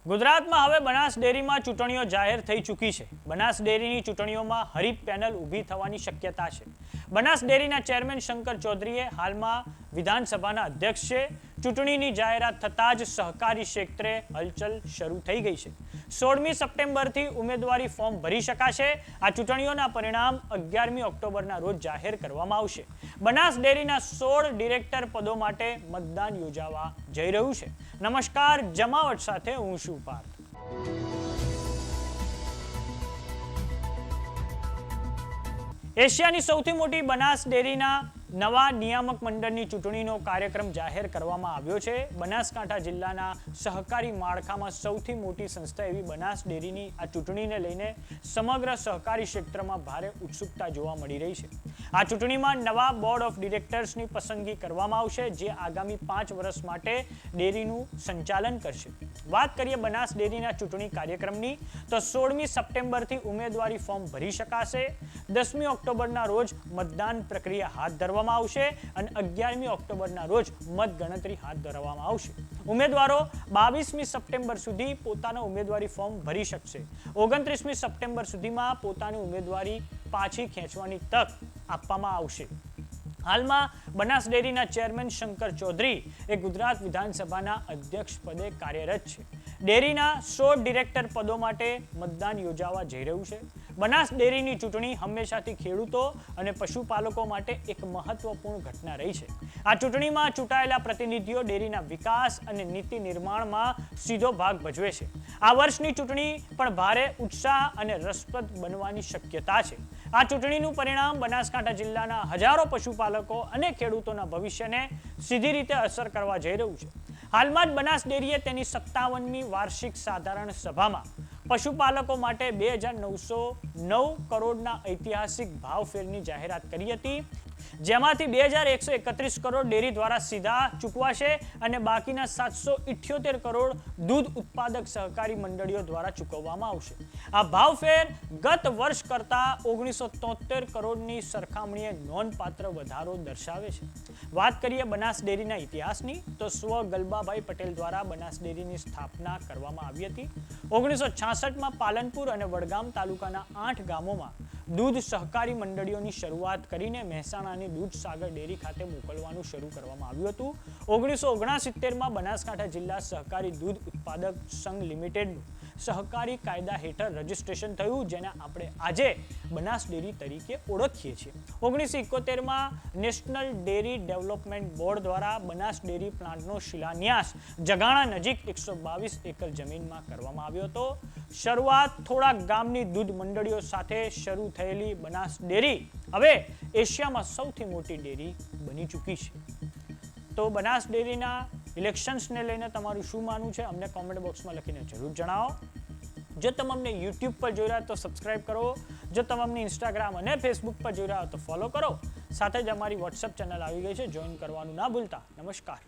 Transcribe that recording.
ગુજરાતમાં હવે બનાસ ડેરીમાં ચૂંટણીઓ જાહેર થઈ ચૂકી છે। બનાસ ડેરીની ચૂંટણીઓમાં હરીફ પેનલ ઊભી થવાની શક્યતા છે। બનાસ ડેરીના ચેરમેન શંકર ચૌધરીએ હાલમાં વિધાનસભાના અધ્યક્ષ છે। ચૂંટણીની જાહેરાત થતાં જ સહકારી ક્ષેત્રે હલચલ શરૂ થઈ ગઈ છે। 16મી સપ્ટેમ્બરથી ઉમેદવારી ફોર્મ ભરી શકાશે। આ ચૂંટણીઓના પરિણામ 11મી ઓક્ટોબરના રોજ જાહેર કરવામાં આવશે। બનાસ ડેરીના 16 ડિરેક્ટર પદો માટે મતદાન યોજાવા જઈ રહ્યું છે। નમસ્કાર, જમાવટ સાથે હું છું પાર્થ। એશિયાની સૌથી મોટી બનાસ ડેરીના નવા નિયામક મંડળની ચૂંટણીનો કાર્યક્રમ જાહેર કરવામાં આવ્યો છે। બનાસકાંઠા જિલ્લાના સહકારી માળખામાં સૌથી મોટી સંસ્થા એવી બનાસ ડેરીની આ ચૂંટણીને લઈને સમગ્ર સહકારી ક્ષેત્રમાં ભારે ઉત્સુકતા જોવા મળી રહી છે। આ ચૂંટણીમાં નવા બોર્ડ ઓફ ડિરેક્ટર્સની પસંદગી કરવામાં આવશે, જે આગામી 5 વર્ષ માટે ડેરીનું સંચાલન કરશે। વાત કરીએ બનાસ ડેરીના ચૂંટણી કાર્યક્રમની, તો 16મી સપ્ટેમ્બરથી ઉમેદવારી ફોર્મ ભરી શકાશે। 10મી ઓક્ટોબરના રોજ મતદાન પ્રક્રિયા હાથ ધરવામાં આવશે અને 11મી ઓક્ટોબરના રોજ મતગણતરી હાથ ધરવામાં આવશે। ઉમેદવારો 22મી સપ્ટેમ્બર સુધી પોતાનો ઉમેદવારી ફોર્મ ભરી શકશે। 29મી સપ્ટેમ્બર સુધીમાં પોતાની ઉમેદવારી પાછી ખેંચવાની તક આપવામાં આવશે। હાલમાં બનાસ ડેરીના ચેરમેન શંકર ચૌધરી એ ગુજરાત વિધાનસભાના અધ્યક્ષ પદે કાર્યરત છે। ડેરીના 16 ડિરેક્ટર પદો માટે મતદાન યોજાવા જઈ રહ્યું છે। બનાસ ડેરીની ચૂંટણી હંમેશાથી ખેડૂતો અને પશુપાલકો માટે એક મહત્વપૂર્ણ ઘટના રહી છે। આ ચૂંટણીમાં ચૂંટાયેલા પ્રતિનિધિઓ ડેરીના વિકાસ અને નીતિ નિર્માણમાં સીધો ભાગ ભજવે છે। આ વર્ષની ચૂંટણી પણ ભારે ઉત્સાહ અને રસપ્રદ બનવાની શક્યતા છે। આ ચૂંટણીનું પરિણામ બનાસકાંઠા જિલ્લાના હજારો પશુપાલકો અને ખેડૂતોના ભવિષ્યને સીધી રીતે અસર કરવા જઈ રહ્યું છે। હાલમાં જ બનાસ ડેરીએ તેની 57મી વાર્ષિક સાધારણ સભામાં પશુપાલકો માટે 2,909 કરોડના ઐતિહાસિક ભાવફેરની જાહેરાત કરી હતી, જેમાંથી 2,131 કરોડ ડેરી દ્વારા સીધા ચૂકવાશે અને બાકીના 778 કરોડ દૂધ ઉત્પાદક સહકારી મંડળીઓ દ્વારા ચૂકવવામાં આવશે। આ ભાવફેર ગત વર્ષ કરતા 1973 કરોડની સરખામણીએ નોંધપાત્ર વધારો દર્શાવે છે। વાત કરીએ બનાસ ડેરીના ઇતિહાસની, તો સ્વ ગલબાભાઈ પટેલ દ્વારા બનાસ ડેરીની સ્થાપના કરવામાં આવી હતી। 1966માં પાલનપુર અને વડગામ તાલુકાના 8 ગામોમાં દૂધ સહકારી મંડળીઓની શરૂઆત કરીને મહેસાણાની દૂધસાગર ડેરી ખાતે મોકલવાનું શરૂ કરવામાં આવ્યું હતું। 1969માં બનાસકાંઠા જિલ્લા સહકારી દૂધ ઉત્પાદક સંઘ લિમિટેડનું સહકારી કાયદા હેઠળ રજીસ્ટ્રેશન થયું, જેને આપણે આજે બનાસ ડેરી તરીકે ઓળખીએ છીએ। 1971માં નેશનલ ડેરી ડેવલપમેન્ટ બોર્ડ દ્વારા બનાસ ડેરી પ્લાન્ટનો શિલાન્યાસ જગાણા નજીક 122 એકર જમીનમાં કરવામાં આવ્યો હતો। શરૂઆત થોડા ગામની દૂધ મંડળીઓ સાથે શરૂ થયેલી બનાસ ડેરી હવે એશિયામાં સૌથી મોટી ડેરી બની ચૂકી છે। તો બનાસ ડેરીના ઇલેક્શન્સને લઈને તમારું શું માનવું છે, અમને કોમેન્ટ બોક્સમાં લખીને જરૂર જણાવો। જો તમે અમને યુટ્યુબ પર જોઈ રહ્યા તો સબસ્ક્રાઇબ કરો, જો તમે અમને ઇન્સ્ટાગ્રામ અને ફેસબુક પર જોઈ રહ્યા તો ફોલો કરો। સાથે જ અમારી વોટ્સએપ ચેનલ આવી ગઈ છે, જોઈન કરવાનું ના ભૂલતા। નમસ્કાર।